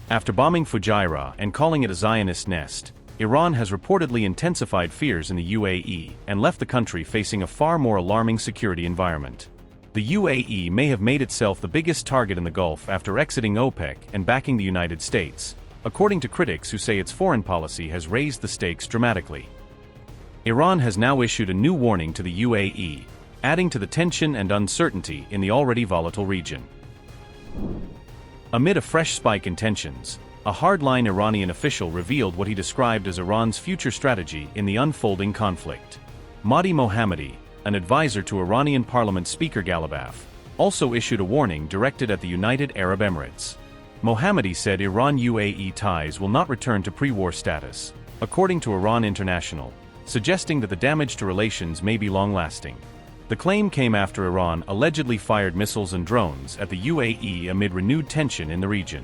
After bombing Fujairah and calling it a Zionist nest, Iran has reportedly intensified fears in the UAE and left the country facing a far more alarming security environment. The UAE may have made itself the biggest target in the Gulf after exiting OPEC and backing the United States, according to critics who say its foreign policy has raised the stakes dramatically. Iran has now issued a new warning to the UAE, adding to the tension and uncertainty in the already volatile region. Amid a fresh spike in tensions, a hardline Iranian official revealed what he described as Iran's future strategy in the unfolding conflict. Mahdi Mohammadi, an advisor to Iranian Parliament Speaker Ghalibaf, also issued a warning directed at the United Arab Emirates. Mohammadi said Iran-UAE ties will not return to pre-war status, according to Iran International, suggesting that the damage to relations may be long-lasting. The claim came after Iran allegedly fired missiles and drones at the UAE amid renewed tension in the region.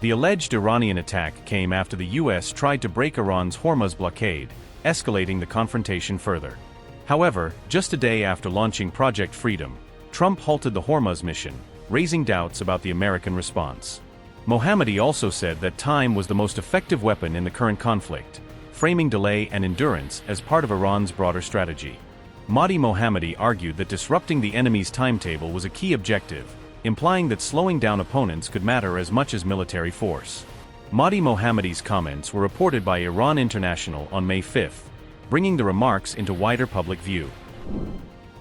The alleged Iranian attack came after the US tried to break Iran's Hormuz blockade, escalating the confrontation further. However, just a day after launching Project Freedom, Trump halted the Hormuz mission, raising doubts about the American response. Mohammadi also said that time was the most effective weapon in the current conflict, framing delay and endurance as part of Iran's broader strategy. Mahdi Mohammadi argued that disrupting the enemy's timetable was a key objective, implying that slowing down opponents could matter as much as military force. Mahdi Mohammadi's comments were reported by Iran International on May 5, bringing the remarks into wider public view.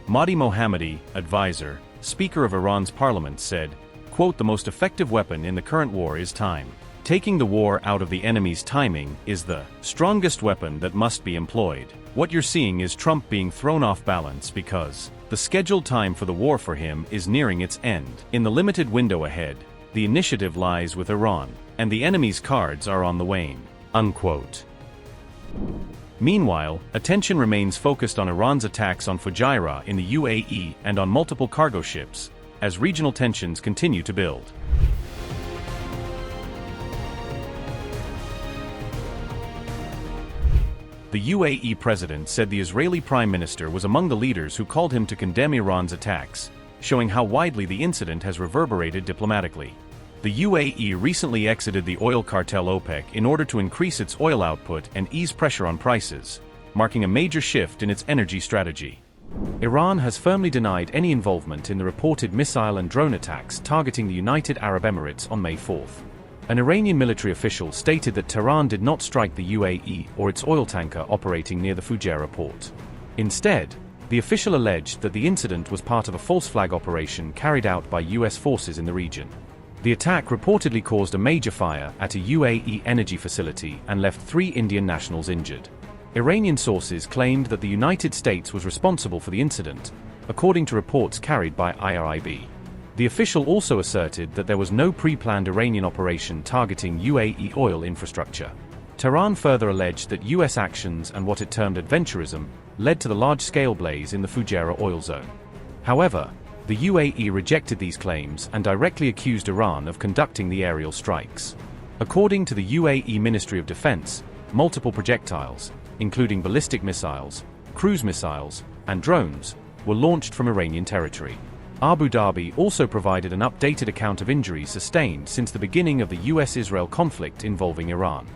Mahdi Mohammadi, advisor, Speaker of Iran's parliament, said, quote, "The most effective weapon in the current war is time. Taking the war out of the enemy's timing is the strongest weapon that must be employed. What you're seeing is Trump being thrown off balance because the scheduled time for the war for him is nearing its end. In the limited window ahead, the initiative lies with Iran, and the enemy's cards are on the wane." Unquote. Meanwhile, attention remains focused on Iran's attacks on Fujairah in the UAE and on multiple cargo ships, as regional tensions continue to build. The UAE president said the Israeli prime minister was among the leaders who called him to condemn Iran's attacks, showing how widely the incident has reverberated diplomatically. The UAE recently exited the oil cartel OPEC in order to increase its oil output and ease pressure on prices, marking a major shift in its energy strategy. Iran has firmly denied any involvement in the reported missile and drone attacks targeting the United Arab Emirates on May 4. An Iranian military official stated that Tehran did not strike the UAE or its oil tanker operating near the Fujairah port. Instead, the official alleged that the incident was part of a false flag operation carried out by US forces in the region. The attack reportedly caused a major fire at a UAE energy facility and left 3 Indian nationals injured. Iranian sources claimed that the United States was responsible for the incident, according to reports carried by IRIB. The official also asserted that there was no pre-planned Iranian operation targeting UAE oil infrastructure. Tehran further alleged that US actions and what it termed adventurism led to the large-scale blaze in the Fujairah oil zone. However, the UAE rejected these claims and directly accused Iran of conducting the aerial strikes. According to the UAE Ministry of Defense, multiple projectiles, including ballistic missiles, cruise missiles, and drones, were launched from Iranian territory. Abu Dhabi also provided an updated account of injuries sustained since the beginning of the US-Israel conflict involving Iran.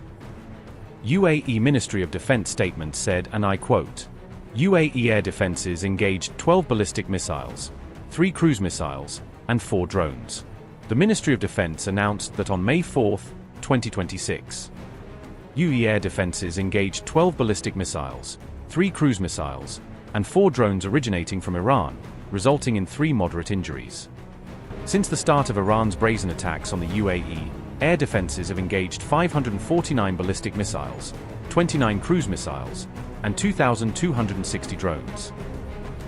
UAE Ministry of Defense statement said, and I quote, "UAE air defenses engaged 12 ballistic missiles, 3 cruise missiles, and 4 drones." The Ministry of Defense announced that on May 4, 2026, UAE air defenses engaged 12 ballistic missiles, 3 cruise missiles, and 4 drones originating from Iran, resulting in 3 moderate injuries. Since the start of Iran's brazen attacks on the UAE, air defenses have engaged 549 ballistic missiles, 29 cruise missiles, and 2,260 drones.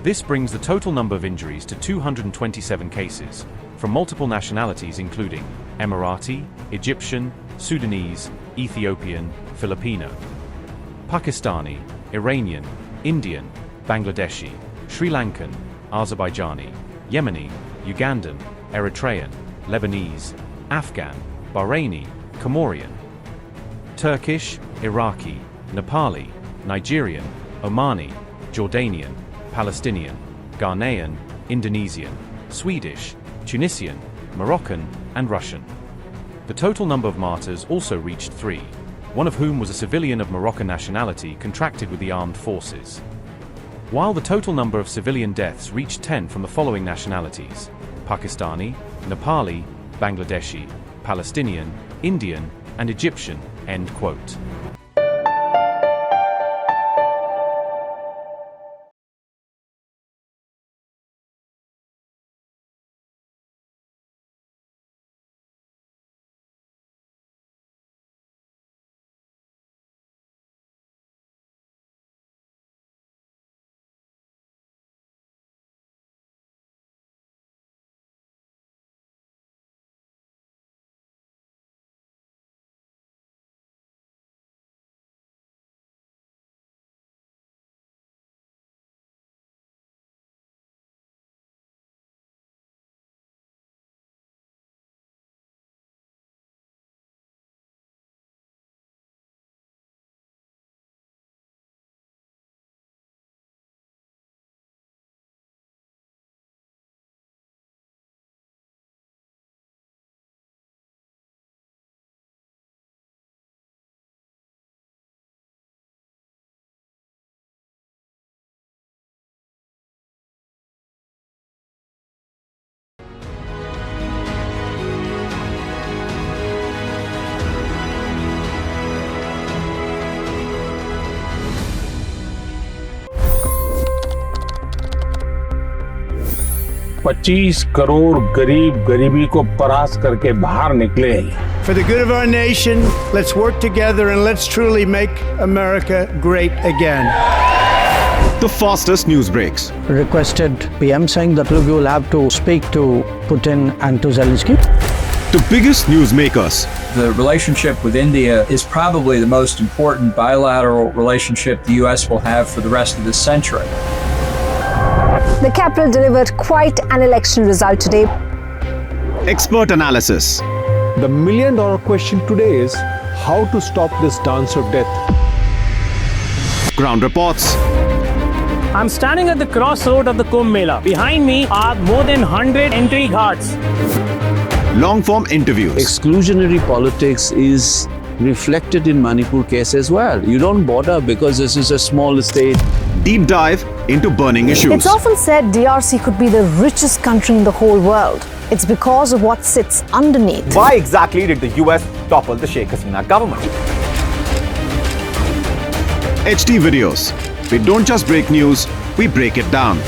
This brings the total number of injuries to 227 cases, from multiple nationalities including Emirati, Egyptian, Sudanese, Ethiopian, Filipino, Pakistani, Iranian, Indian, Bangladeshi, Sri Lankan, Azerbaijani, Yemeni, Ugandan, Eritrean, Lebanese, Afghan, Bahraini, Comorian, Turkish, Iraqi, Nepali, Nigerian, Omani, Jordanian, Palestinian, Ghanaian, Indonesian, Swedish, Tunisian, Moroccan, and Russian. The total number of martyrs also reached 3, one of whom was a civilian of Moroccan nationality contracted with the armed forces. While the total number of civilian deaths reached 10 from the following nationalities: Pakistani, Nepali, Bangladeshi, Palestinian, Indian, and Egyptian, end quote. $25 crore गरीब गरीबी को परास्त करके बाहर निकले। For the good of our nation, let's work together and let's truly make America great again. The fastest news breaks. Requested PM saying that look, you will have to speak to Putin and to Zelensky. The biggest news makers. The relationship with India is probably the most important bilateral relationship the US will have for the rest of this century. The capital delivered quite an election result today. Expert analysis. The million-dollar question today is how to stop this dance of death. Ground reports. I'm standing at the crossroad of the Kumbh Mela. Behind me are more than 100 entry ghats. Long-form interviews. Exclusionary politics is reflected in Manipur case as well. You don't bother because this is a small state. Deep dive into burning issues. It's often said DRC could be the richest country in the whole world. It's because of what sits underneath. Why exactly did the US topple the Sheikh Hasina government? HD videos. We don't just break news, we break it down.